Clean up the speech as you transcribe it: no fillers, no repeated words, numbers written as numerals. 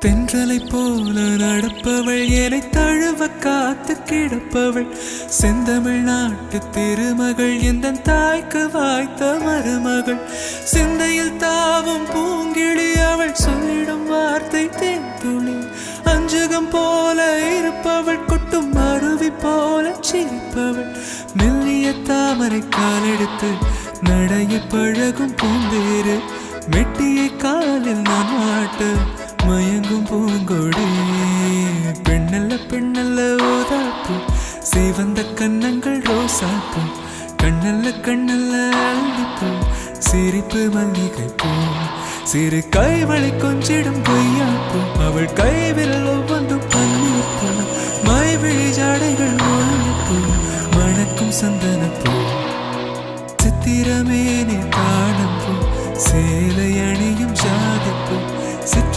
தென்றலை போல நடப்பவள் என்னை தழுவ காத்து கிடப்பவள் செந்தமிழ் நாட்டு திருமகள் எந்த தாய்க்கு வாய்த்த மருமகள் சிந்தையில் தாவும் பூங்கிழி அவள் சொல்லிடும் வார்த்தை தேன்துளி அஞ்சுகம் போல இருப்பவள் கொட்டும் அருவி போல சிரிப்பவள் மெல்லிய தாமரை காலெடுத்து நடைய பழகும் பூந்தேறு மெட்டியை காலில் நான் மாட்ட மயங்கும் பூங்கொடி பெண்ணல்ல பெண்ணல்ல ஓதாப்பு சிவந்த கன்னங்கள் ரோசாப்பு கண்ணல்ல கண்ணல்ல அள்ளிப்பூ சிரிப்பு மல்லிகை பூ சிறு கைவளை கொஞ்சிடும்